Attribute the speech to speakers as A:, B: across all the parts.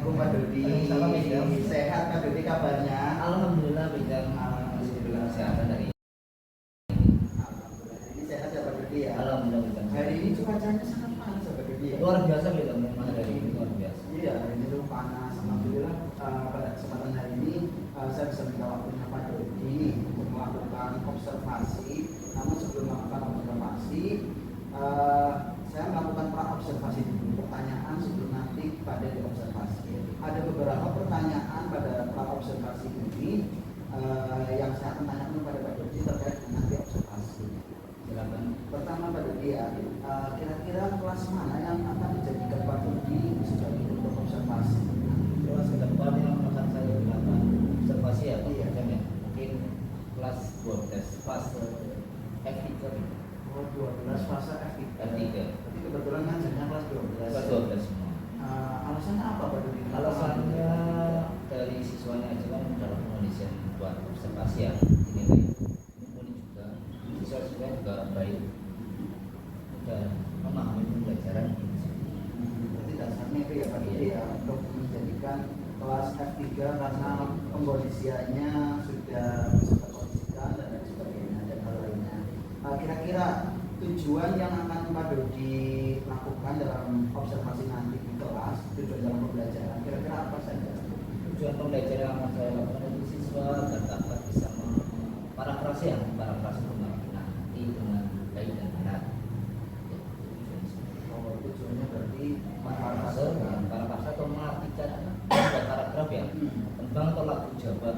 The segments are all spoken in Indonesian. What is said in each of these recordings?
A: Assalamualaikum Pak Dodi. Sehat Pak Dodi kabarnya?
B: Alhamdulillah bidang masih diberikan kesehatan dari
A: Alhamdulillah. Ini sehat ya Pak Dodi ya?
B: Alhamdulillah bidang
A: Hari ini cuacanya sangat panas ya Pak Dodi ya?
B: luar biasa bidang memang dari ini luar biasa.
A: Iya, hari ini tuh panas. Alhamdulillah pada kesempatan hari ini saya bisa minta waktunya Pak Dodi untuk melakukan observasi. Namun sebelum melakukan observasi, saya melakukan pra-observasi dulu, pertanyaan sebelum nanti pada diobservasi. Ada beberapa pertanyaan pada pra-observasi ini yang saya akan tanyakan kepada Pak Dodi terkait dengan nanti observasi.
B: Silakan.
A: Pertama Pak Dodi ya, kira-kira kelas mana yang akan dijadikan Pak Dodi sebagai untuk observasi?
B: Kelas ke depan yang akan saya gunakan observasi ya Pak.
A: Iya.
B: Ya. Mungkin kelas 12 fase F3.
A: Oh, 12 fase F3.
B: F3.
A: Jadi kebetulan ngajarnya kelas 12.
B: Kelas 12 semua.
A: Alasannya apa Pak Dodi?
B: Alasannya dari siswanya aja kan dalam pengondisian buat observasi ya, dinilai mumpuni juga, siswa-siswa juga baik dan memahami pembelajaran.
A: Berarti dasarnya itu ya Pak Dodi ya, untuk menjadikan kelas F3 karena pengkondisiannya sudah bisa terkondisikan dan lain sebagainya dan hal lainnya. Kira-kira tujuan yang akan Pak Dodi lakukan dalam observasi nanti di kelas, tujuan dalam pembelajaran, kira-kira apa saja?
B: Tujuan pembelajaran yang akan saya lakukan untuk siswa agar dapat bisa parafrase nanti dengan baik dan benar.
A: Oh, tujuannya berarti
B: Parafrase atau mengartikan sebuah paragraf ya, tembang atau lagu Jawa.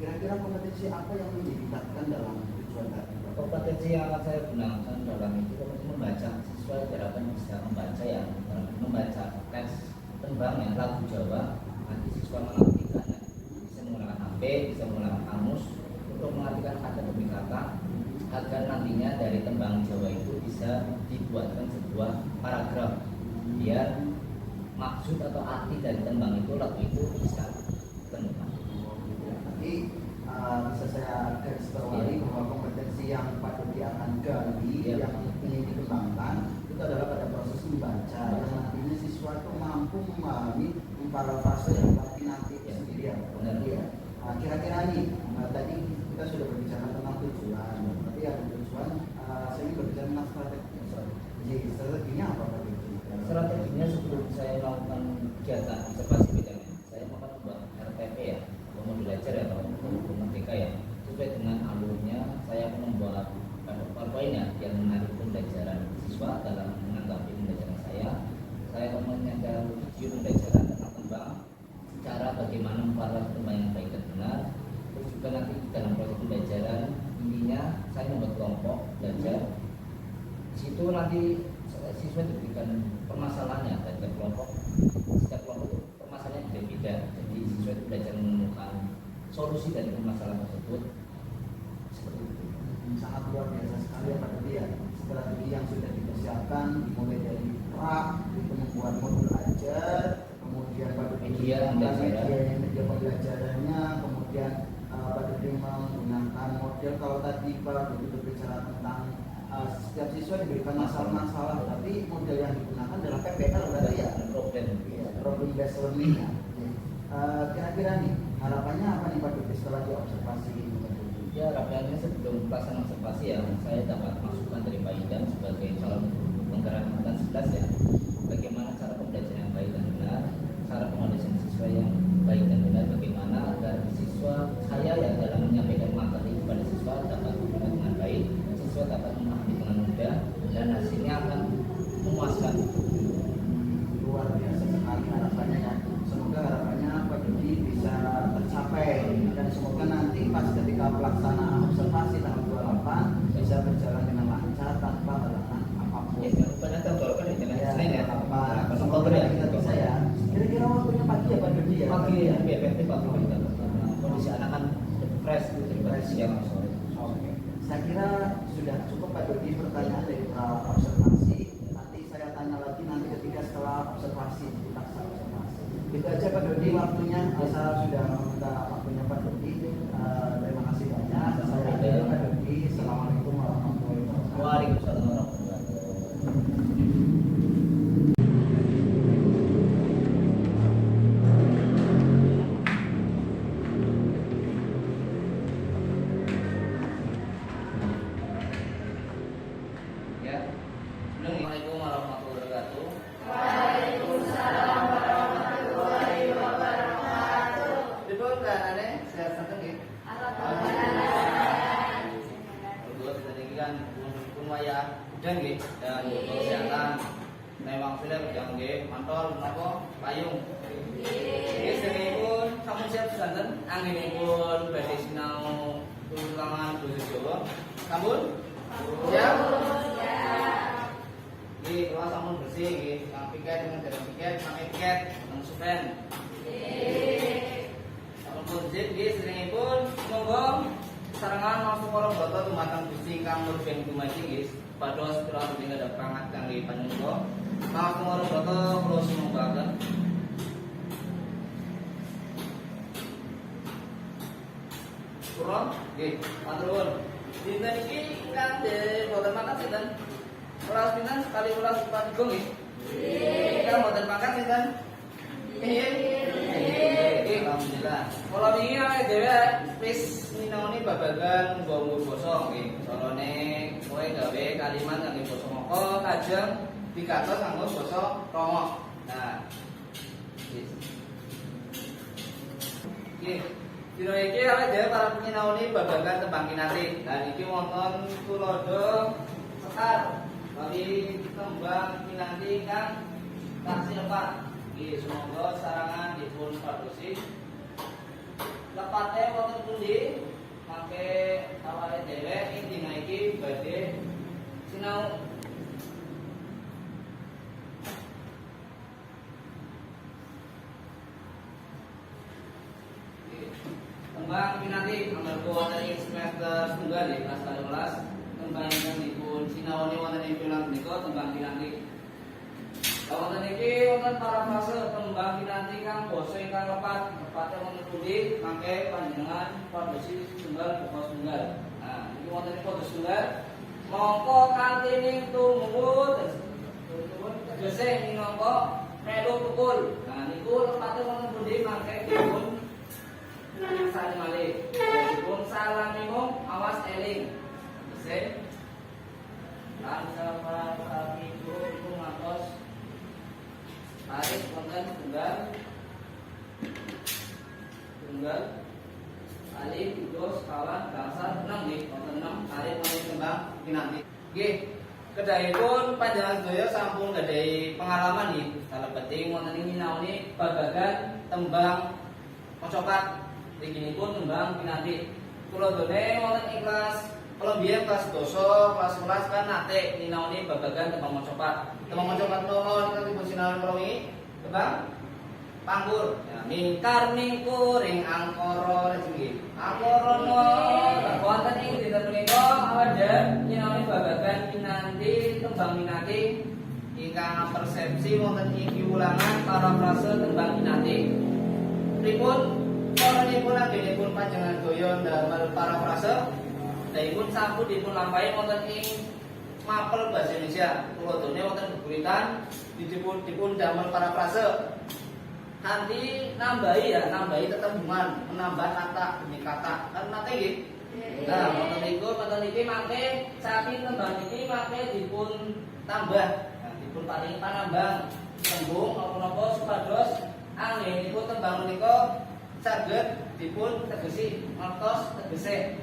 A: Kira-kira kompetensi apa yang ditingkatkan dalam tujuan tadi?
B: Kompetensi yang akan saya gunakan dalam itu membaca, siswa diharapkan bisa membaca ya, membaca teks tembang ya, lagu Jawa, nanti siswa mengartikannya, bisa menggunakan HP, bisa menggunakan kamus untuk mengartikan kata demi kata, agar nantinya dari tembang Jawa itu bisa dibuatkan sebuah paragraf, biar maksud atau arti dari tembang itu, lagu itu bisa ditemukan.
A: Nanti bisa saya garis bawahi bahwa kompetensi yang Pak Dodi akan gali, yang ingin dikembangkan itu adalah pada proses membaca, yang nantinya siswa itu mampu memahami parafrase yang nanti sendiri ya. Benar ya. Kira-kira nih tadi kita sudah berbicara tentang tujuan, tapi ada tujuan saya ingin berbicara tentang strategi. Jadi strateginya apa Pak Dodi?
B: Strateginya sebelum saya melakukan kegiatan observasi bidangnya, saya akan membuat RTP ya, modul belajar ya, atau modul merdeka ya, sesuai dengan alurnya. Saya akan membuat PowerPoint ya, yang menarik pembelajaran siswa dalam menanggapi pembelajaran saya. Saya akan menyajikan video pembelajaran tentang tembang, cara bagaimana memparafrase tembang yang baik dan benar. Terus juga nanti dalam proses pembelajaran intinya saya membuat kelompok belajar. Di situ nanti siswa diberikan permasalahannya dan setiap kelompok itu permasalahannya berbeda. Jadi siswa itu belajar menemukan solusi dari permasalahan tersebut. Seperti itu.
A: Sangat luar biasa sekali ya Pak Dodi ya. Strategi yang sudah dipersiapkan dimulai dari itu membuat modul ajar, kemudian Pak Dodi media pembelajarannya, kemudian Pak Dodi menggunakan model. Kalau tadi Pak Dodi berbicara tentang setiap siswa diberikan masalah-masalah, tapi model yang digunakan adalah PBL berarti ya, problem based learning ya. Kira-kira nih harapannya apa nih Pak Dodi setelah diobservasi ini?
B: Ya, harapannya sebelum pelaksanaan observasi ya, saya dapat masukan dari Pak Idam sebagai calon penggerak angkatan 11 ya, bagaimana cara pembelajaran yang baik dan benar, cara pengondisian siswa yang baik dan benar, bagaimana agar siswa saya ya dalam menyampaikan materi kepada siswa dapat menggunakan dengan baik, siswa dapat memahami dengan mudah, dan hasilnya akan memuaskan.
A: Luar biasa sekali harapannya ya. Semoga harapannya Pak Dodi bisa tercapai dan semoga nanti pas ketika pelaksanaan observasi tanggal 28 bisa berjalan dengan lancar tanpa halangan apapun.
B: Ya, pada tanggal kan ya, Senin ya,
A: Semoga kita bisa ya. Kira-kira waktunya pagi ya Pak Dodi ya?
B: Pagi ya, efektif Pak Dodi. Kondisi anak kan fresh daripada siang sore.
A: Oke. Saya kira sudah cukup Pak Dodi pertanyaan dari observasi. Nanti saya tanya lagi nanti ketika setelah observasi kita observasi. Itu aja Pak Dodi waktunya. Saya sudah meminta waktunya Pak Dodi. Terima kasih banyak. Saya Pak Dodi. Assalamualaikum warahmatullahi wabarakatuh.
B: Waalaikumsalam warahmatullahi wabarakatuh. sehat santen nggih. Terus tadi kan pun waya udan nggih dan kesehatan. Memang film yang nggih mantol menapa payung. Nggih sedherepipun sampun siap santen anggenipun badhe sinau ulangan basa Jawa. Sampun? Siap? Nggih, kelas sampun bersih nggih. Yang piket dengan dalam piket, pakai piket, nang supen. Sampun sip nggih sedherepipun monggo sarangan langsung para brata dumateng Gusti Kang Murben Dumadi nggih. Pados kula badhe ngadhep pangkat kangge panjenengan. Langsung para brata kula sumanggaken. Kurang nggih, matur nuwun. Dinten iki ingkang boten makan sinten? Welas pinten sekali welas paniga nggih? Nggih. Ingkang boten makan sinten? Nggih. Nggih, alhamdulillah. Kala wingi awake dhewe wis nyinaoni babagan nggawa basa nggih. Carane kowe gawe kalimat kangge basa moko kajeng digatos kanggo basa Rama. Nah. Nggih. Dina iki awake dhewe para nyinaoni babagan tembang kinati. Dan iki wonten tuladha sekar bagi tembang kinati kang taksih lepat. Nggih, semoga sarangan dipun padosi. Lepate wonten pundi? Mangke awake dhewe ing dina iki badhe sinau tembang pinanti amarga wonten ing semester setunggal ya kelas 12 tembang ingkang dipun sinaoni wonten ing film menika tembang pinanti. Wonten iki wonten parafrase tembang pinanti kang basa ingkang lepat lepate wonten pundi mangke panjenengan padosi setunggal buka setunggal. Nah, iki wonten ing pada setunggal mongko kanthi ning tumut tegese minangka melu tukul. Nah, niku lepate wonten pundi mangke dipun saling malih. Pun salamipun awas eling. Sen. Lan sapa kami guru iku ngantos tarik wonten tunggal alif terus kawan gangsal 6 nggih wonten 6 tarik wonten tembang kinanti. Nggih. Kedahipun panjenengan sedaya sampun gadhahi pengalaman nggih salebetipun wonten ing nyinaoni babagan tembang mocopat. Nggih tembang pinanti. Kula dene wonten ing kelas Kolombian kelas 12, kelas 11 kan nate ninaoni babagan tembang mocopat. Tembang mocopat menawa nika dipun sinaoni menawi tembang panggur. Ya, mingkar mingkur ing angkara nggih. Angkara no wonten ing dinten menika awake ninaoni babagan pinanti tembang pinanti ingkang persepsi wonten ing ulangan parafrase tembang pinanti. Pripun Pun anggenipun panjenengan doyon damel parafrase, daipun sampun dipun lampahi wonten ing mapel basa Indonesia. Tuladhane wonten geguritan dipun damel parafrase. Nanti nambahi tetembungan, menambah kata demi kata. Kan nate nggih. Nah, wonten iki mangke saking tembang iki mangke dipun tambah, dipun paringi panambang tembung napa-napa supados anggenipun tembang menika saged dipun tegesi ngantos tegese.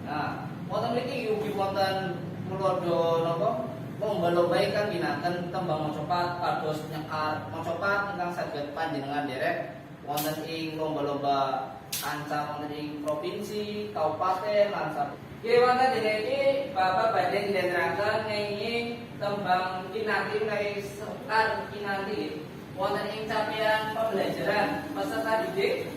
B: Nah, wonten mriki ugi wonten tuladha napa lomba-lomba ingkang ginanten tembang mocopat pados nyekar mocopat ingkang saged panjenengan derek wonten ing lomba-lomba anca wonten ing provinsi, kabupaten lan saben. Nggih wonten dene iki Bapak badhe ndherekaken ing tembang kinanti menawi sekar kinanti wonten ing capaian pembelajaran peserta didik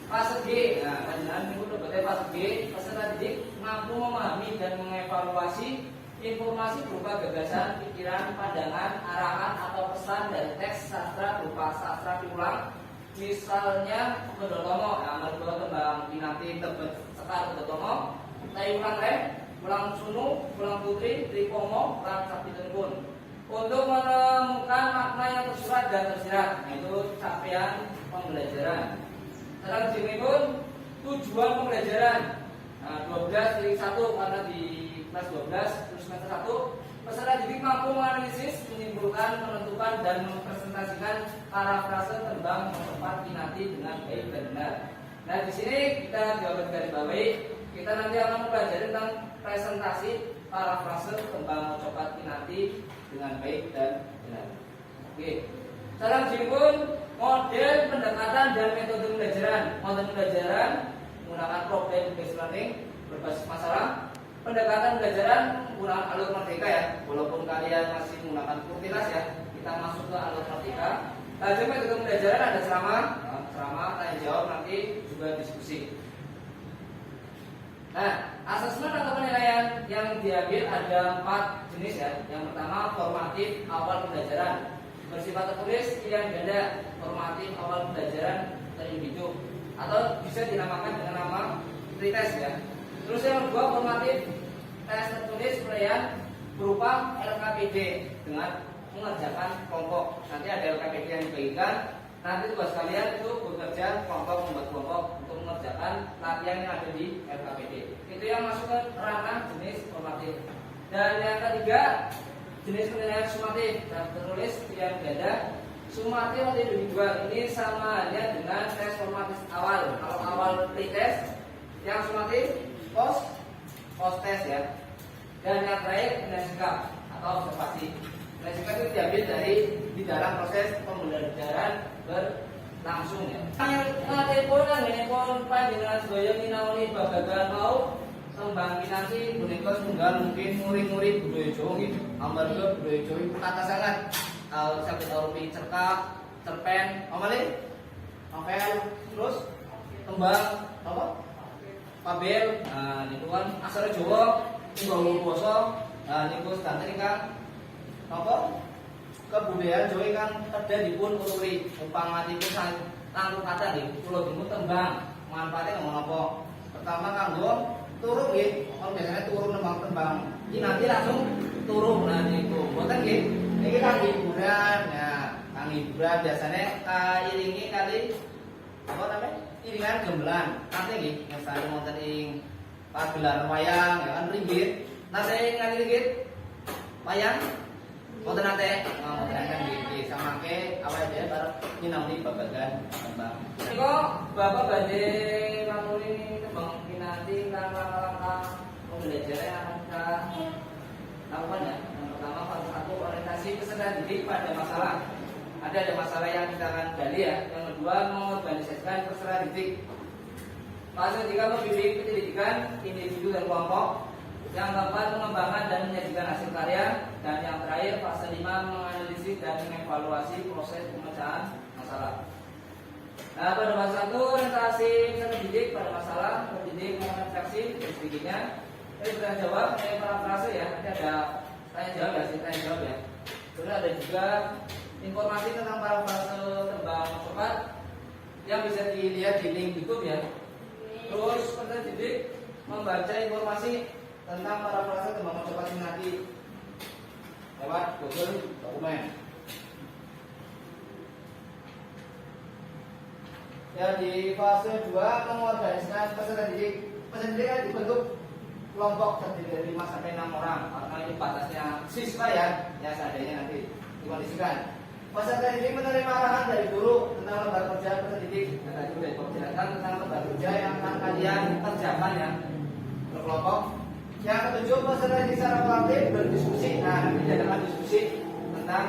B: fase G. Nah, panjenengan niku lebete fase G, peserta didik mampu memahami dan mengevaluasi informasi berupa gagasan, pikiran, pandangan, arahan atau pesan dari teks sastra berupa sastra diulang. Misalnya Bedotomo, nah mergo tembang pinanti tebet sekar Bedotomo, Tayulang Rem, Ulang Sunu, Ulang Putri, Tripomo, lan sapitenipun. Untuk menemukan makna yang tersurat dan tersirat, itu capaian pembelajaran. Selanjutnya tujuan pembelajaran. Nah, 12 1 karena di kelas 12 terus semester 1 peserta didik mampu menganalisis, menyimpulkan, menentukan dan mempresentasikan parafrase tembang mocopat kinanti dengan baik dan benar.
C: Nah, di sini kita jawab garis bawahi. Kita nanti akan mempelajari tentang presentasi parafrase tembang copat kinanti dengan baik dan benar. Oke. Salam pun model pendekatan dan metode pembelajaran. Metode pembelajaran menggunakan problem based learning berbasis masalah. Pendekatan pembelajaran menggunakan alur merdeka ya. Walaupun kalian masih menggunakan kurtilas ya, kita masuk ke alur merdeka. Lanjut metode pembelajaran ada ceramah, tanya jawab, nanti juga diskusi. Nah, asesmen atau penilaian yang diambil ada 4 jenis ya. Yang pertama formatif awal pembelajaran, bersifat tertulis pilihan ganda. Formatif awal pembelajaran terindividu atau bisa dinamakan dengan nama pretest ya. Terus yang kedua formatif tes tertulis penilaian berupa LKPD dengan mengerjakan kelompok. Nanti ada LKPD yang dibagikan. Nanti tugas kalian itu bekerja kelompok, membuat kelompok untuk mengerjakan latihan yang ada di LKPD. Itu yang masuk ke ranah jenis formatif. Dan yang ketiga jenis penilaian sumatif dan tertulis pilihan ganda. Sumatif atau individual ini sama halnya dengan tes formatif awal. Kalau awal pretest, yang sumatif post test ya. Dan yang terakhir penilaian sikap atau observasi. Penilaian sikap itu diambil dari di dalam proses pembelajaran berlangsung ya. Yang telepon panjenengan sedaya nyinaoni babagan mau tembang kinanti punika setunggal mungkin murid-murid budaya Jawa nggih. Amarga budaya Jawa itu kata sangat sampai rupi cerkak, cerpen, amale, apel, terus tembang apa? Pabel. Nah, niku kan asal Jawa, tembang basa. Nah, niku sedanten ingkang apa? Kebudayaan Jawa kan ada dipun ururi umpamipun langkung kata nggih kula dipun tembang manfaatnya ngomong apa pertama kanggo turu nggih kalau biasanya turu tembang iki nanti langsung turu nah niku mboten nggih niki kan hiburan ya kang hiburan biasanya iringi kali apa namanya iringan gamelan nanti nggih misalnya wonten ing pagelaran wayang ya kan ringgit nanti nganti ringgit wayang wonten nate, wonten nggih samangke awake dhewe bareng nyinaoni babagan tembang. Nika Bapak badhe ngaturi tembang kinanti lan langkah pembelajaran yang akan kita lakukan ya. Yang pertama fase 1 orientasi peserta didik pada masalah. Ada masalah yang kita akan gali ya. Yang kedua mengorganisasikan peserta didik. Fase 3 membimbing pendidikan individu dan kelompok. Yang keempat mengembangkan dan menyajikan hasil karya. Dan yang terakhir fase 5 menganalisis dan mengevaluasi proses pemecahan masalah. Nah, pada fase 1 orientasi peserta didik pada masalah, pendidik menginstruksi dan sebagainya. Ini bertanya jawab, parafrase ya. Nanti ada tanya jawab ya, tanya jawab ya. Terus ada juga informasi tentang parafrase tembang cepat yang bisa dilihat di link YouTube ya. Terus peserta didik membaca informasi tentang parafrase tembang cepat nanti lewat Google dokumen. Ya di fase 2 mengorganisasikan peserta didik. Peserta didik kan dibentuk kelompok terdiri dari 5 sampai 6 orang karena ini batasnya siswa ya seadanya nanti dikondisikan. Peserta didik menerima arahan dari guru tentang lembar kerja peserta didik. Dan tadi sudah diperjelaskan tentang lembar kerja yang akan kalian kerjakan ya berkelompok. Yang ketujuh peserta didik secara kolektif berdiskusi. Nah nanti diadakan diskusi tentang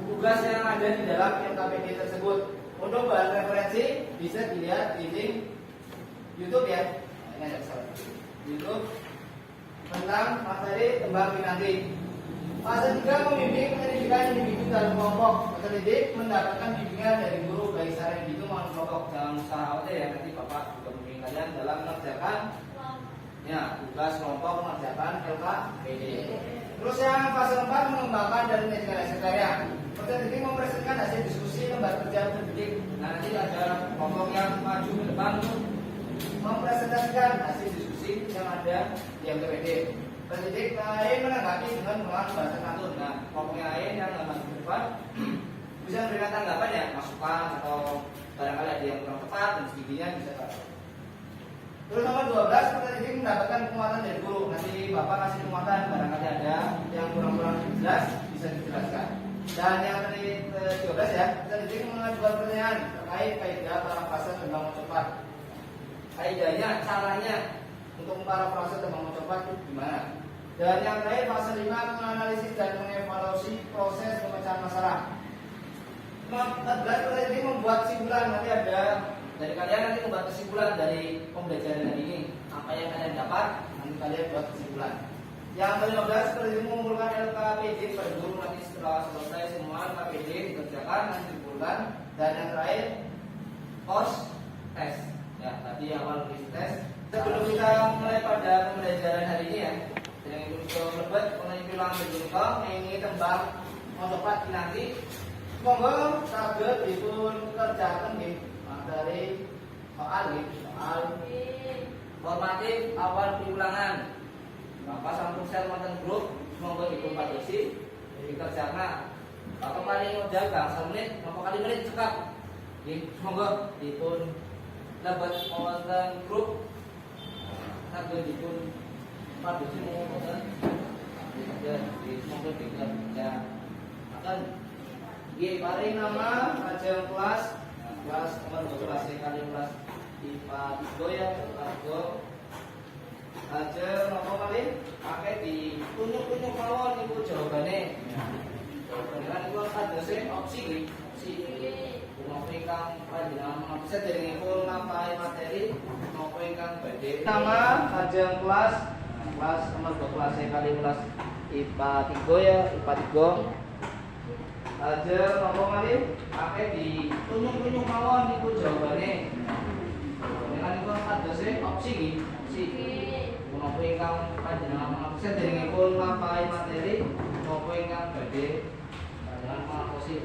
C: tugas yang ada di dalam LKPD tersebut. Untuk bahan referensi bisa dilihat di link YouTube ya. Ini ada salah. YouTube tentang materi tembang kinanti. Fase 3 membimbing pendidikan individu dan kelompok. Peserta didik mendapatkan bimbingan dari guru baik secara individu maupun kelompok. Jangan usah khawatir ya, nanti Bapak juga membimbing kalian dalam mengerjakan ya tugas kelompok mengerjakan LKPD. Terus yang fase 4 mengembangkan dan menyajikan hasil karya. Peserta didik mempresentasikan hasil diskusi lembar kerja pendidik. Nah, nanti ada kelompok yang maju ke depan untuk mempresentasikan hasil diskusi yang ada di LKPD. Pendidik lain menanggapi dengan menggunakan bahasa santun. Nah, kelompok yang lain yang maju ke depan bisa memberikan tanggapan ya, masukan atau barangkali ada yang kurang tepat dan sebagainya bisa. Terus nomor 12 peserta didik mendapatkan penguatan dari guru. Nanti Bapak kasih penguatan barangkali ada yang kurang-kurang jelas bisa dijelaskan. Dan yang ke-12 ya, peserta didik mengajukan pertanyaan terkait kaidah parafrase tembang cepat. kaidahnya, caranya untuk parafrase tembang mencoba itu gimana. Dan yang terakhir fase 5 menganalisis dan mengevaluasi proses pemecahan masalah. Belajar ini membuat kesimpulan, nanti ada dari kalian nanti membuat kesimpulan dari pembelajaran hari ini. Apa yang kalian dapat, nanti kalian buat kesimpulan. Yang ke-15 seperti itu mengumpulkan LKPD per guru, nanti setelah selesai semua LKPD dikerjakan nanti dikumpulkan. Dan yang terakhir post test. Ya, tadi awal tes. Sebelum kita mulai pada pembelajaran hari ini ya, yang itu lebet mulai bilang berjumpa ini tembang motopat nanti. Monggo saged dipun kerjakan nggih materi soal formatif awal diulangan. Bapak sampun share wonten grup, monggo dipun padosi dikerjakan. Bapak paling modal bang 1 menit, bapak kali menit cekap. Nggih, monggo dipun lebet wonten grup. Saged dipun padosi wonten monggo dikerja akan nggih paring nama ajeng kelas nomor 12 kali kelas IPA 3 ya, IPA 3 aja nopo kali pakai di tunjuk-tunjuk mawon niku jawabane. Jawaban niku kadose opsi nggih, opsi. Nopo ingkang panjenengan bisa derengipun lampahi materi nopo ingkang badhe. Nama ajeng kelas nomor 12 kali kelas IPA 3 ya, IPA 3 aja nopo kali pakai di tunjuk-tunjuk mawon niku jawabane. Dengan niku kadose opsi nggih, opsi. Menapa ingkang panjenengan absen derengipun lampahi materi menapa ingkang badhe panjenengan makosi.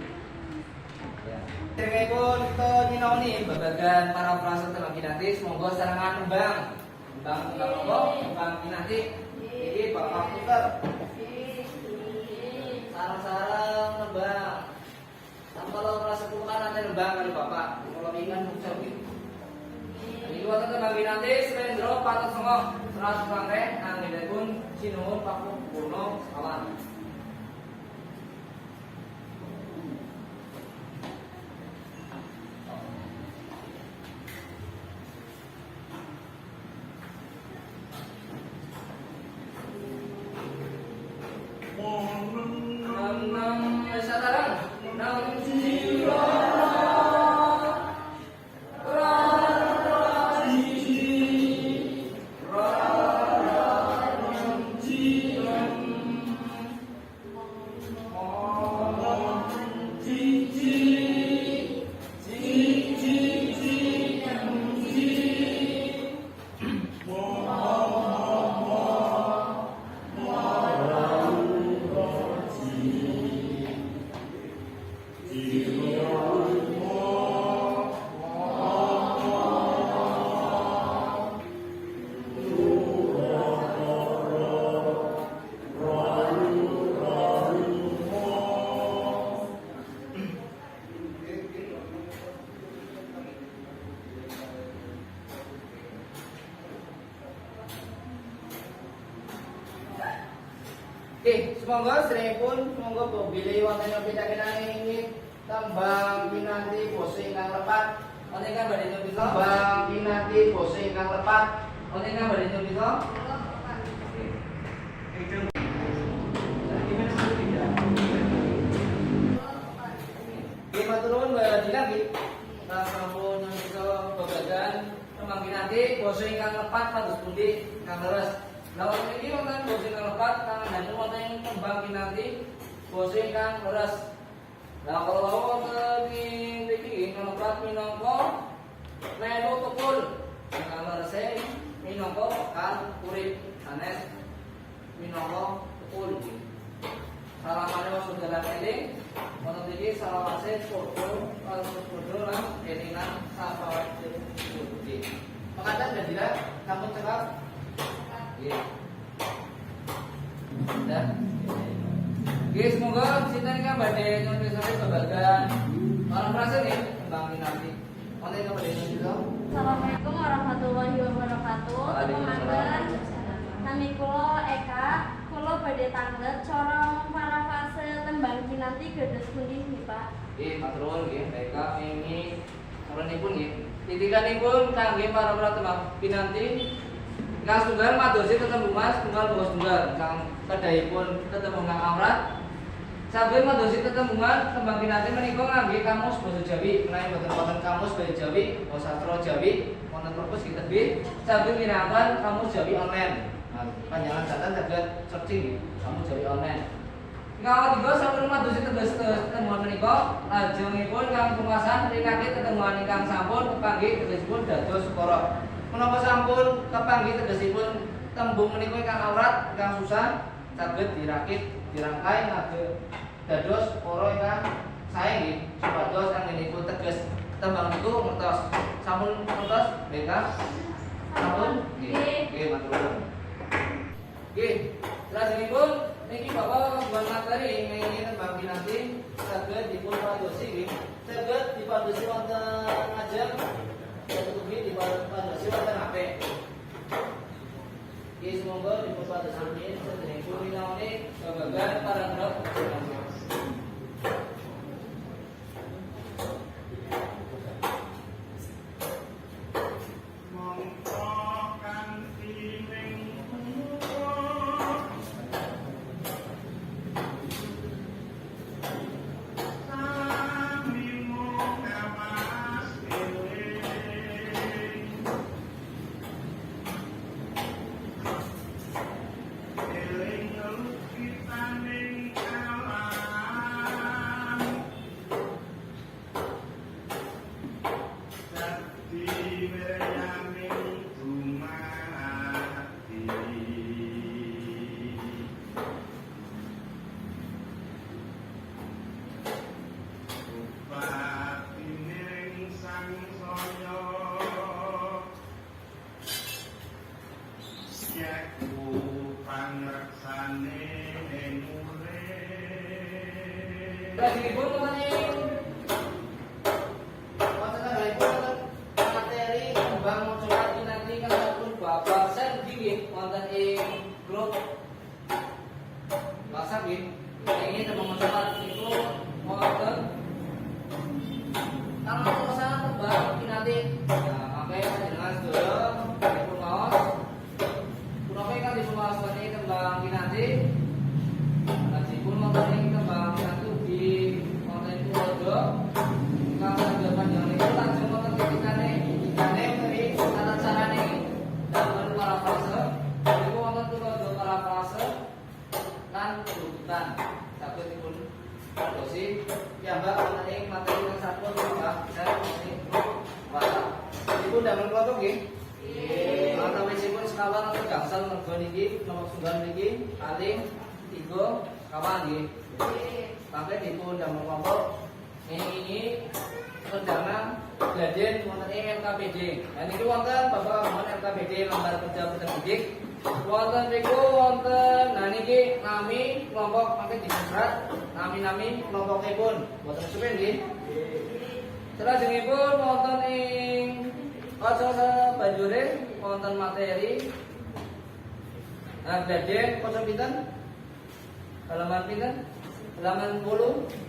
C: Ya. Derengipun kita nyinaoni babagan parafrase tembang kinanti, monggo serangan tembang. Tembang apa? Tembang kinanti. Iki Bapak puter. Sarang-sarang tembang. Kalau merasa bukan nanti tembang kali Bapak. Kalau ingin ucap gitu. Ini waktu tembang kinanti Slendro patut sengok 100 pangre angin pun sinuhun paku kuno awan. Oke, semoga seripun, semoga bilih wonten pitakenan ini tembang pinanti pose ingkang lepat. Wonten ingkang badhe nyuwun tembang pinanti pose ingkang lepat. Wonten ingkang badhe nyuwun bisa? Oke, matur nuwun Mbak Dina nggih. Sampun bisa babagan tembang pinanti pose ingkang lepat kados pundi ingkang leres. Lawan ini wonten bose ingkang lepat kang dangu wonten tembang kinanti bose ingkang leres. Lah kalau wonten ing mriki ingkang lepat minangka melu tukul ingkang leres minangka kan urip sanes minangka tukul. Salamane maksud dalam eling wonten iki salawase padha lan elingan sapawate iki. Makaten dadi kamu cekap. Iya. Dan guys, semoga sinten kan badhe nyuwun sare babagan parafrase nih tembang kinanti. Wonten ingkang badhe nyuwun.
D: Assalamualaikum warahmatullahi wabarakatuh. Teman-teman, nami kula Eka, kula badhe tangglet cara parafrase tembang kinanti dados pundi nggih, Pak?
C: Nggih, matur nuwun nggih. Eka ini Sampurnipun nggih. Titikanipun kangge para tembang pinanti ingkang setunggal madosi tetembungan setunggal bos tunggal ingkang kedahipun tetembungan amrat. Saben madosi tetembungan tembang pinanti menika ngangge kamus basa Jawi, menawi boten wonten kamus basa Jawi, basa sastra Jawi, wonten perpus kitebih, saben ginakaken kamus Jawi online. Nah, panjenengan catat saged searching kamus Jawi online. Ingkang ketiga sampun madosi tetembungan menika lajengipun kang pungkasan rinake tetembungan ingkang sampun kepanggih tegesipun dados ukara. Menapa sampun kepanggih tegesipun tembung menika ingkang awrat ingkang susah saged dirakit dirangkai ngagem dados ukara ingkang sae nggih supados anggenipun teges tembang niku ngertos. Sampun ngertos nggih Kang? Sampun? Nggih, matur nuwun. Nggih, lajengipun niki Bapak buat materi ingin tembang pinanti saged dipun padosi nggih. Saged dipadosi wonten ajeng ugi dipadosi wonten HP. Nggih, semoga dipun padosi nggih sedherengipun winaone babagan paragraf. Lajengipun materi tembang mocolan pinanti kangge Bapak Sen nggih wonten ing grup WhatsApp nggih. Ini tembang mocolan niku wonten kang pesan tembang pinanti. Nah, mangke panjenengan sedaya dipun maos punapa ingkang dipun maos tembang pinanti. Lajengipun wonten ing tembang pinanti ingkang saged panjenengan niku lajeng wonten titikane meri tata carane damel parafrase niku wonten tulodo parafrase lan rujukan saged dipun padosi piyambak wonten ing materi ingkang sampun dibahas ing WhatsApp. Dipun damel klothok nggih. Nggih. Antawisipun sekawan atau gangsal merga niki nomor tunggal niki paling 3 kawan nggih. Maka dipun damel klothok ini rencana Gladen wonten ing LKPD. Nah niki wonten Bapak Muhammad LKPD lembar kerja pendidik. Wonten niku wonten nah niki nami kelompok mangke diserat nami kelompokipun. Boten supen nggih. Salajengipun wonten ing aja sabanjure wonten materi Gladen pojok pinten? Halaman pinten? Halaman 10.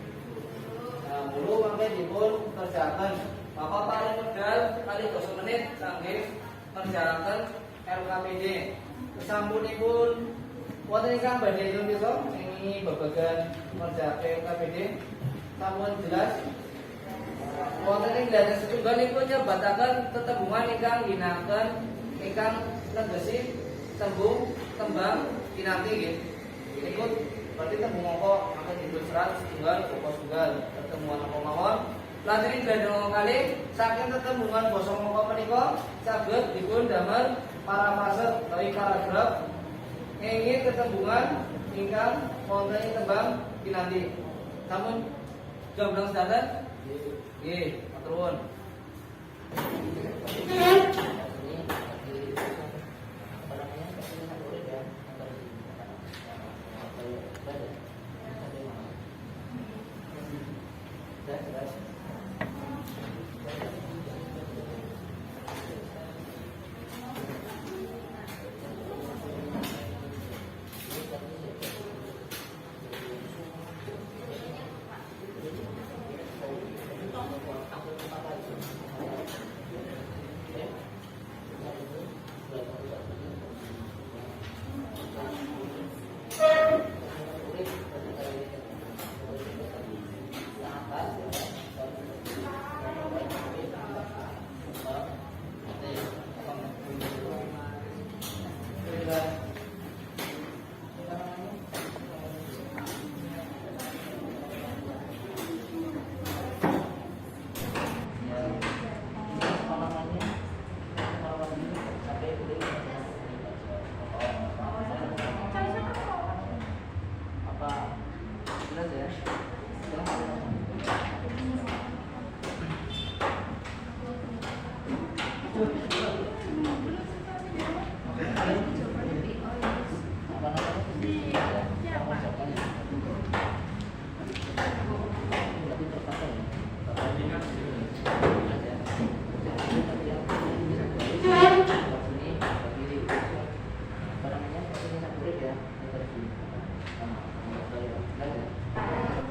C: Mulu mangke dipun kerjakan Bapak paling medal kali 20 menit kangge kerjakan LKPD. Sasampunipun wonten ingkang badhe nyuwun ini babagan kerjakan LKPD sampun jelas. Wonten ing dados setunggal niku nyebataken tetembungan ingkang ginakaken ingkang negesi tembang pinanti nggih. Niku berarti tembung apa akan diberi serat setunggal pokok tunggal pertemuan apa mawon lajeng gandeng kali saking tetembungan basa moko menika saged dipun damel parafrase utawi paragraf ingin tetembungan ingkang wonten ing tembang pinanti. Sampun jomblang sedanten nggih matur nuwun.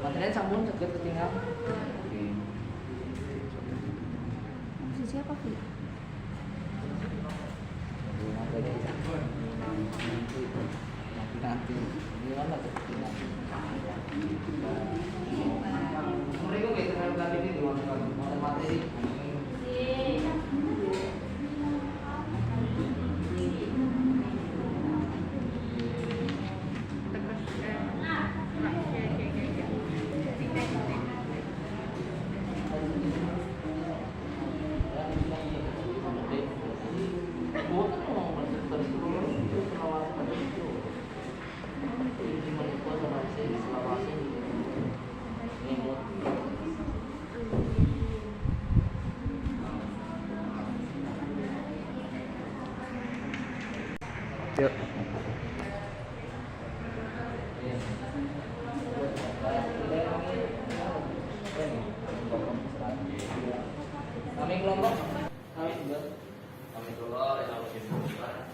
C: Materian sampun segera ketinggal.
D: Siapa sih?
B: Nanti gimana tuh?
C: Mereka nggak terlalu kali ini di materi.
B: Yuk.
C: Kami kelompok, kami juga, kami keluar yang harus dibutuhkan.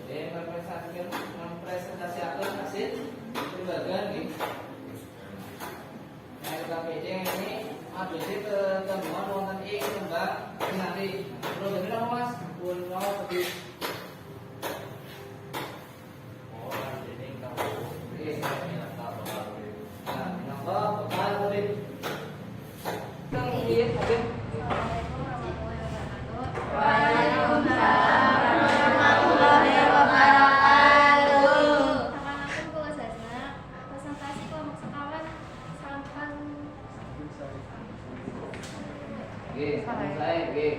C: Jadi mempresentasikan hasil pembagian nih. Nah, KPJ ini ada sih temuan wonten ing tembang nanti. Terus jadi apa Mas? Pun mau seperti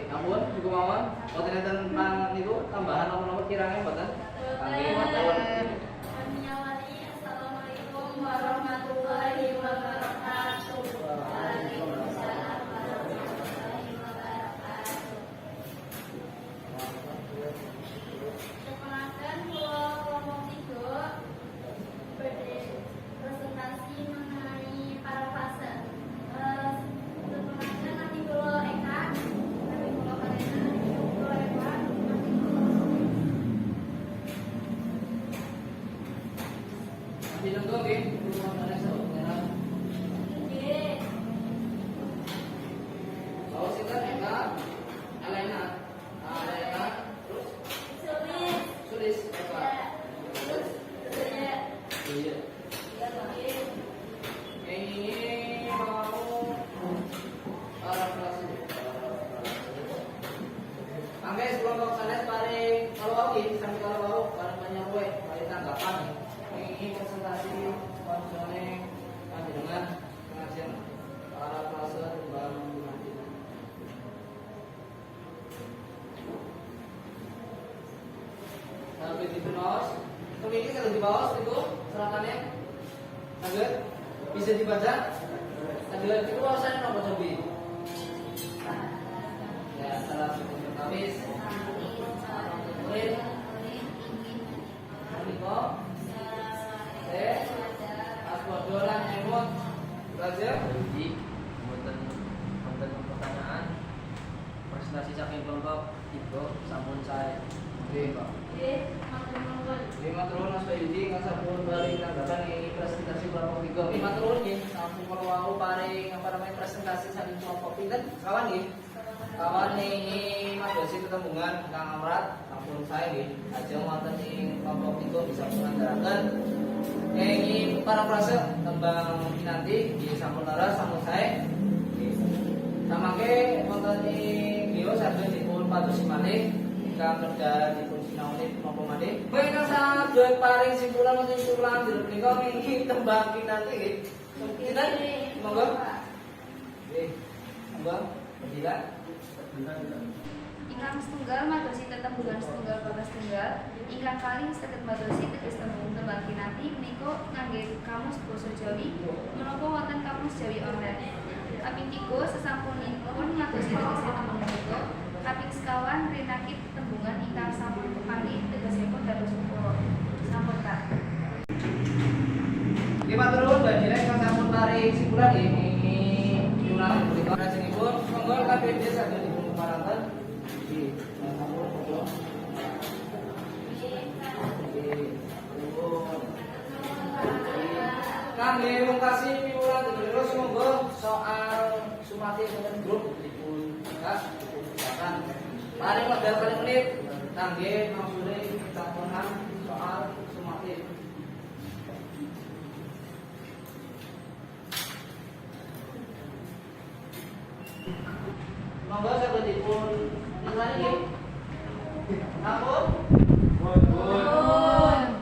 C: namun juga mawon boten enten tentang niku tambahan apa-apa kirane boten. Kangge matur.
D: Assalamualaikum warahmatullahi wabarakatuh. Waalaikumsalam warahmatullahi wabarakatuh. Perkenalkan kelompok 3 berpresentasi mengenai para fase. Perkenalkan nanti dulu Eka.
C: Ditunggu nggih, rumahan saudara.
D: Nggih.
C: Kalau sinten Eka, Elena, terus Sulis Eka. Iya. Ini mau para kelas. Angge kelompok sanes paring kalau iki sampai kalau mau bareng panjang wae, paling tanggapan. Ini presentasi konsolnya dengan pengajian para kelas tembang nanti. Sampai di penos, ini kalau di bawah itu seratannya, agak bisa dibaca. Agak itu rasanya nomor lebih. Ya, salah satu Kamis. Kemudian, Niko. Aswadolan emot belajar
E: Jadi, wonten pertanyaan presentasi saking kelompok itu sampun saya.
C: Oke, Pak. Lima turun Mas Bayudi kan sampun paring tanggapan ini presentasi kelompok 3. Lima turun nggih, sampun kalau aku paring apa namanya presentasi saking kelompok pinten kawan nggih. Kawan ini Mas Dosi ketembungan Kang Amrat sampun saya nggih. Ajeng wonten ing kelompok 3 bisa mengandarakan ini para prase tembang nanti di sampun laras sampun saya. Sama ke wonten ing Bio saged dipun patusi malih ingkang kerja dipun sinaoni menapa malih. Mengkang saged paring simpulan wonten simpulan direp menika niki tembang nanti nggih. Sinten? Monggo. Nggih. Monggo. Fadilah.
F: Ingkang setunggal madosi tetep bulan setunggal bagas tunggal ingkang kaling saged madosi teges tembung tembang kinanti menika ngangge kamus basa Jawi menapa wonten kamus Jawi online. Kaping 3 sesampunipun ngadosi tegese tembung menika, kaping sekawan rinakit tembungan ingkang sampun kepanggih tegesipun dados ukara. Sampun Kak.
C: Oke, Pak turun banjirnya kan sampun tarik simpulan ini diulang berikut rajinipun monggo KPD saged dipun paranten di sampun foto. Kangge mungkasi piwulan terus monggo soal sumatif wonten grup dipun kas dipun silakan. Paling modal kali menit kangge mangsule campuran soal sumatif. Monggo saged dipun nilai nggih. Ampun.
F: Pun.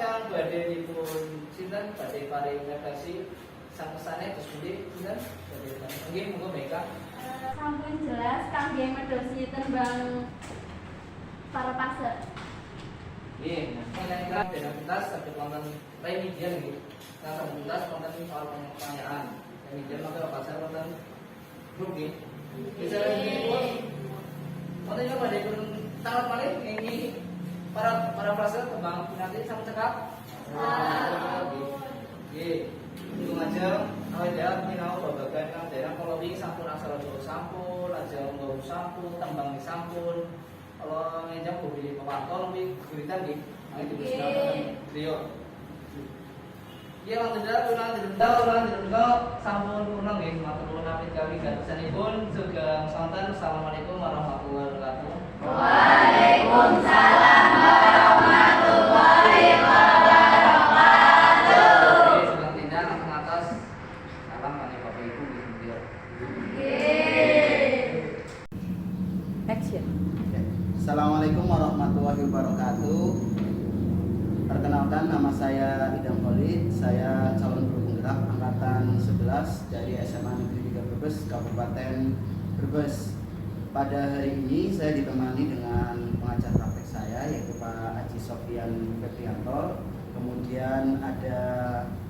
C: Kang badhe dipun sinten badhe paring redaksi sang pesane terus pundi sinten badhe nggih monggo Meka.
D: Sampun jelas kangge medosi tembang para fase.
C: Nggih, mengenai identitas saged wonten remedial nggih. Nah, identitas wonten soal pertanyaan. Remedial maka pasar wonten grup nggih. Bisa nggih. Wonten yo badhe pun tangan malih nggih para fase tembang nanti sama cekap. Nggih. Untung aja awake dhewe minau babagan kang daerah kala wingi sampun asal sampun, lajeng nggo sampun, tembang sampun. Kalau ngejak mobil pemantau lebih guritan nih, ini dipersilakan Rio. Iya langsung dendal, sampun punang nih, matur nuwun amit kami gatusanipun sugeng sonten. Assalamualaikum warahmatullahi wabarakatuh.
D: Waalaikumsalam warahmatullahi wabarakatuh.
C: Oke, sugeng tindak langsung atas. Salam kami Bapak Ibu di
F: Action.
A: Assalamualaikum warahmatullahi wabarakatuh. Perkenalkan, nama saya Idam Khalid. Saya calon guru penggerak angkatan 11 dari SMA Negeri 3 Brebes, Kabupaten Brebes. Pada hari ini saya ditemani dengan pengajar praktek saya yaitu Pak Haji Sofyan Febrianto. Kemudian ada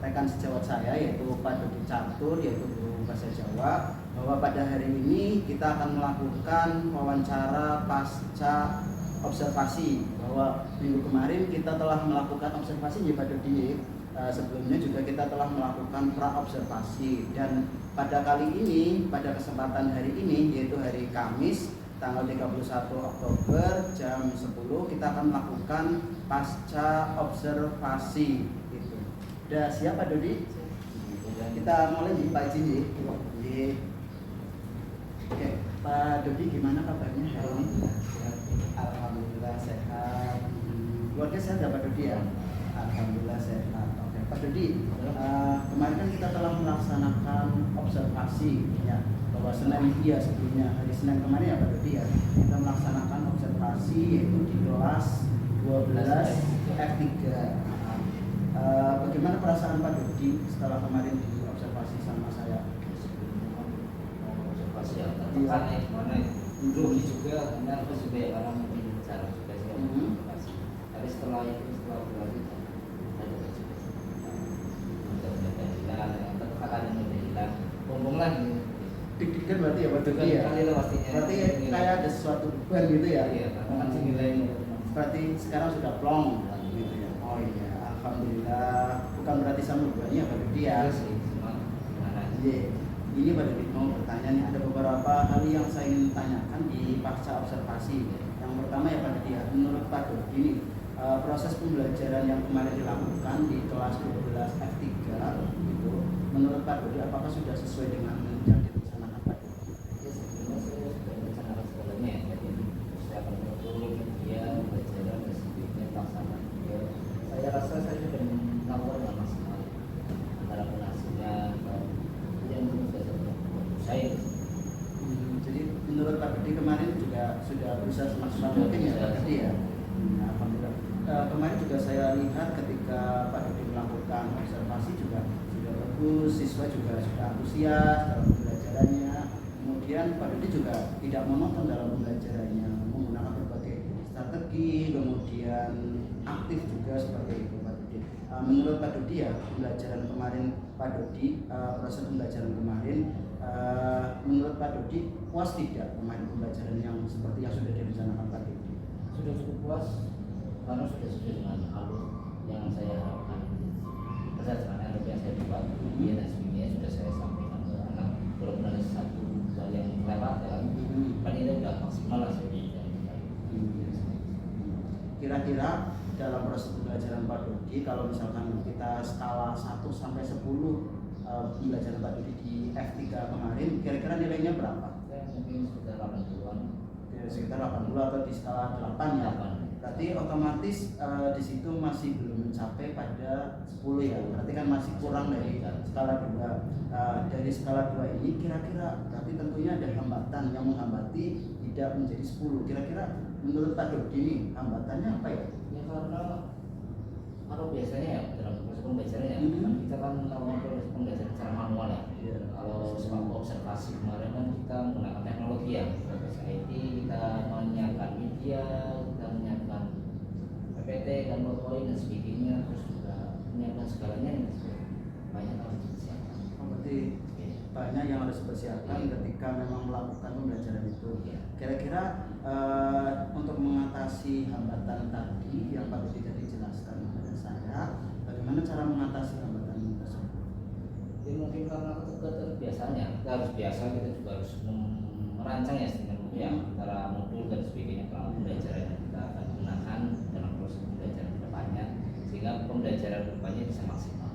A: rekan sejawat saya yaitu Pak Dodi Catur yaitu guru bahasa Jawa. Bahwa pada hari ini kita akan melakukan wawancara pasca observasi. Bahwa minggu kemarin kita telah melakukan observasi ya Pak Dodi. Sebelumnya juga kita telah melakukan pra-observasi, dan pada kali ini, pada kesempatan hari ini yaitu hari Kamis tanggal 31 Oktober jam 10 kita akan melakukan pasca observasi itu. Sudah siap Pak Dodi? Kita mulai di Pak Haji. Oke, Pak Dodi gimana kabarnya hari ini? Alhamdulillah sehat. Keluarga sehat ya Pak Dodi ya? Alhamdulillah sehat. Oke, Pak Dodi, kemarin kan kita telah melaksanakan observasi ya, bahwa sebelumnya hari Senin kemarin ya Pak Dodi ya, kita melaksanakan observasi yaitu di kelas 12 F3. Bagaimana perasaan Pak Dodi setelah kemarin diobservasi sama saya?
B: Observasi yang tertekan mana grogi juga, karena aku juga orang mungkin bicara juga sih observasi. Tapi setelah itu setelah berlalu bumbung lagi.
A: Deg-degan berarti ya Pak Dodi ya? Berarti kayak ada sesuatu beban gitu ya?
B: Iya, karena kan nilainya.
A: Berarti sekarang sudah plong gitu ya? Oh iya, alhamdulillah. Bukan berarti sama bebannya Pak Dodi ya?
B: Iya sih, cuma gimana aja.
A: Iya. Ini Pak Dodi mau bertanya nih, ada beberapa hal yang saya ingin tanyakan di pasca observasi. Yang pertama ya Pak Dodi ya, menurut Pak Dodi ini proses pembelajaran yang kemarin dilakukan di kelas 12 F3 itu, menurut Pak Dodi apakah sudah sesuai dengan yang direncanakan Pak Dodi?
B: Ya sebetulnya saya sudah merencanakan segalanya ya, jadi persiapan kurikulum, dia pelajaran dan pelaksanaan. Ya, saya rasa saya sudah melakukan dengan maksimal antara penasihat dan yang sudah saya.
A: Jadi menurut Pak Dodi kemarin juga sudah berusaha semaksimal mungkin ya Pak Dodi ya? Alhamdulillah. Kemarin juga saya lihat ketika Pak Dodi melakukan observasi juga sudah bagus, siswa juga sudah antusias dalam pembelajarannya. Kemudian kemudian Pak Dodi juga tidak monoton dalam pembelajarannya, menggunakan berbagai strategi, kemudian aktif juga seperti itu Pak Dodi. Menurut Pak Dodi ya, pembelajaran kemarin Pak Dodi, proses pembelajaran kemarin, menurut Pak Dodi puas tidak kemarin pembelajaran yang seperti yang sudah direncanakan Pak Dodi?
B: Sudah cukup puas karena sudah sesuai dengan alur yang saya harapkan. Berdasarkan alur yang saya buat, kemudian dan sebagainya sudah saya sampaikan ke anak. Walaupun ada satu hal yang lewat ya, kan ini sudah maksimal lah saya berikan.
A: Kira-kira dalam proses pembelajaran Pak Dodi, kalau misalkan kita skala 1 sampai 10 pembelajaran Pak Dodi di F3 kemarin, kira-kira nilainya berapa?
B: Saya mungkin sekitar 80-an.
A: Ya, sekitar 80 atau di skala 8 ya.
B: 8.
A: Berarti otomatis di situ masih belum mencapai pada 10 ya. Berarti kan masih kurang dari skala 2. Dari skala 2 ini kira-kira berarti tentunya ada hambatan yang menghambati tidak menjadi 10. Kira-kira menurut Pak Dodi ini hambatannya apa ya?
B: Ya karena kalau biasanya ya dalam proses pembelajaran ya, kan kita kan melakukan proses pembelajaran secara manual ya. Kalau sebab observasi kemarin kan kita menggunakan teknologi ya, IT, kita menyiapkan media, kita menyiapkan PPT dan PowerPoint dan sebagainya, terus juga menyiapkan segalanya yang banyak harus disiapkan.
A: Berarti banyak yang harus dipersiapkan ketika memang melakukan pembelajaran itu. Kira-kira untuk mengatasi hambatan tadi yang Pak Dodi tadi jelaskan kepada saya, bagaimana cara mengatasi hambatan tersebut?
B: Ya mungkin karena keterbiasaannya, kita harus biasa, kita juga harus merancang ya antara modul dan sebagainya pengalaman pembelajaran yang kita akan gunakan dalam proses pembelajaran kedepannya, sehingga pembelajaran kedepannya bisa maksimal.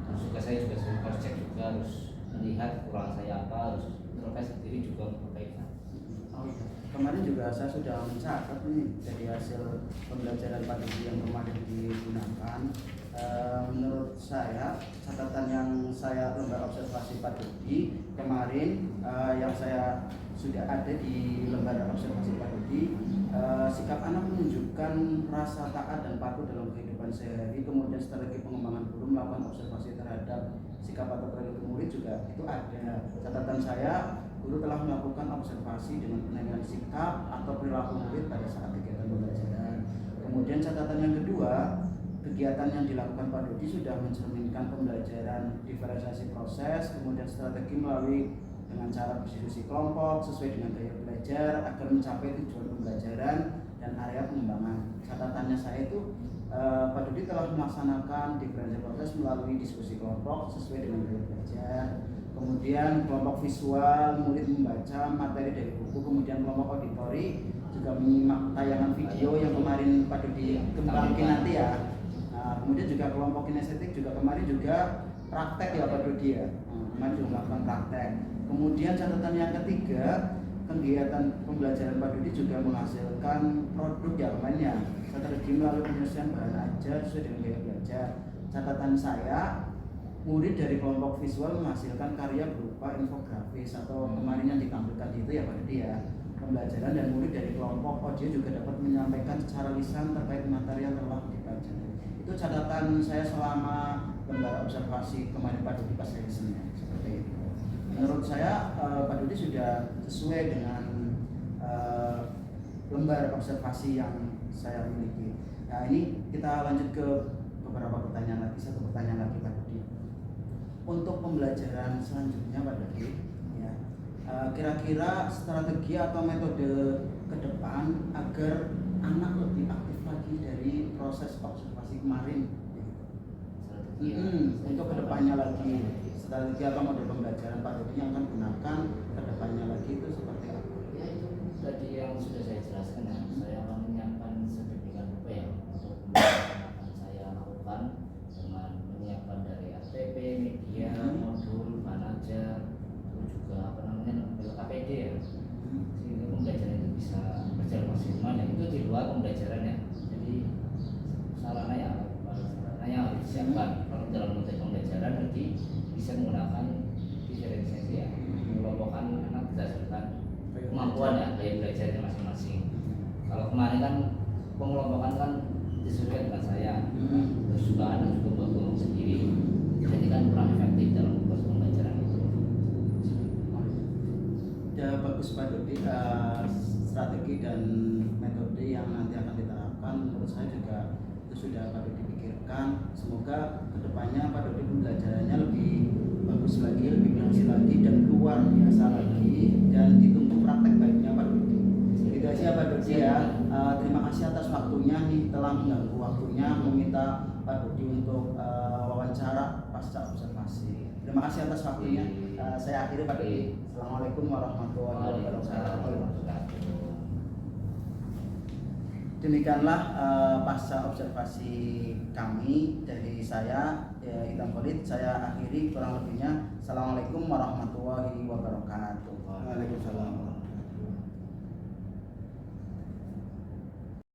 B: Terus juga saya juga harus cek juga, harus melihat kekurangan saya apa, harus introspeksi diri juga perbaikan.
A: Kemarin juga saya sudah mencatat nih dari hasil pembelajaran Pak Dodi yang kemarin digunakan. Menurut saya catatan yang saya lembar observasi Pak Dodi kemarin yang saya sudah ada di lembar observasi Pak Dodi, sikap anak menunjukkan rasa taat dan patuh dalam kehidupan sehari, kemudian strategi pengembangan guru melakukan observasi terhadap sikap atau perilaku murid juga itu ada. Catatan saya, guru telah melakukan observasi dengan penilaian sikap atau perilaku murid pada saat kegiatan pembelajaran. Kemudian catatan yang kedua, kegiatan yang dilakukan Pak Dodi sudah mencerminkan pembelajaran diferensiasi proses, kemudian strategi melalui dengan cara berdiskusi kelompok sesuai dengan gaya belajar agar mencapai tujuan pembelajaran dan area pengembangan. Catatannya saya itu Pak Dodi telah melaksanakan diferensiasi proses melalui diskusi kelompok sesuai dengan gaya belajar. Kemudian kelompok visual, murid membaca materi dari buku, kemudian kelompok auditori juga menyimak tayangan video yang kemarin Pak Dodi kembangkan nanti ya. Nah, kemudian juga kelompok kinestetik juga kemarin juga praktek ya Pak Dodi ya. Kemarin juga melakukan praktek. Kemudian catatan yang ketiga, kegiatan pembelajaran Pak Dodi juga menghasilkan produk yang lainnya. Strategi melalui penyelesaian bahan ajar sesuai dengan gaya belajar. Catatan saya, murid dari kelompok visual menghasilkan karya berupa infografis atau kemarin yang ditampilkan itu ya Pak Dodi ya, pembelajaran, dan murid dari kelompok audio juga dapat menyampaikan secara lisan terkait materi yang telah dipelajari. Itu catatan saya selama lembar observasi kemarin Pak Dodi pas hari Senin seperti itu. Menurut saya Pak Dodi sudah sesuai dengan lembar observasi yang saya miliki. Nah ini kita lanjut ke beberapa pertanyaan lagi, satu pertanyaan lagi Pak Dodi. Untuk pembelajaran selanjutnya Pak Dodi, ya, kira-kira strategi atau metode ke depan agar anak lebih aktif lagi dari proses observasi kemarin, untuk kedepannya lagi, strategi atau model pembelajaran Pak Dodi yang akan gunakan kedepannya lagi itu seperti apa?
B: Ya itu tadi yang sudah saya jelaskan ya, saya akan menyiapkan sedemikian rupa ya untuk pembelajaran yang akan saya lakukan dengan menyiapkan dari RTP, media, modul, manajer, terus juga apa namanya KPD ya, sehingga pembelajaran itu bisa berjalan maksimal ya. Itu di luar pembelajaran ya, jadi sarana ya, sarana yang harus disiapkan. Kalau dalam konteks pembelajaran nanti bisa menggunakan diferensiasi ya, mengelompokkan anak berdasarkan kemampuan ya, gaya belajarnya masing-masing. Kalau kemarin kan pengelompokan kan disesuaikan dengan saya, terus juga anak juga bergabung sendiri, jadi kan kurang efektif dalam proses pembelajaran itu.
A: sudah bagus Pak Dodi, strategi dan metode yang nanti akan diterapkan menurut saya juga itu sudah Pak Dodi pikirkan. Semoga kedepannya Pak Dodi pembelajarannya lebih bagus lagi, lebih berhasil lagi dan luar biasa lagi, dan dituntut praktek baiknya Pak Dodi. Itu aja Pak Dodi ya. Terima kasih atas waktunya nih, telah mengganggu waktunya meminta Pak Dodi untuk wawancara pasca observasi. Terima kasih atas waktunya. Saya akhiri Pak Dodi. Assalamualaikum warahmatullahi wabarakatuh. Demikianlah pasca observasi kami dari saya Idham Khalid. Saya akhiri, kurang lebihnya. Assalamualaikum warahmatullahi wabarakatuh.
G: Waalaikumsalam.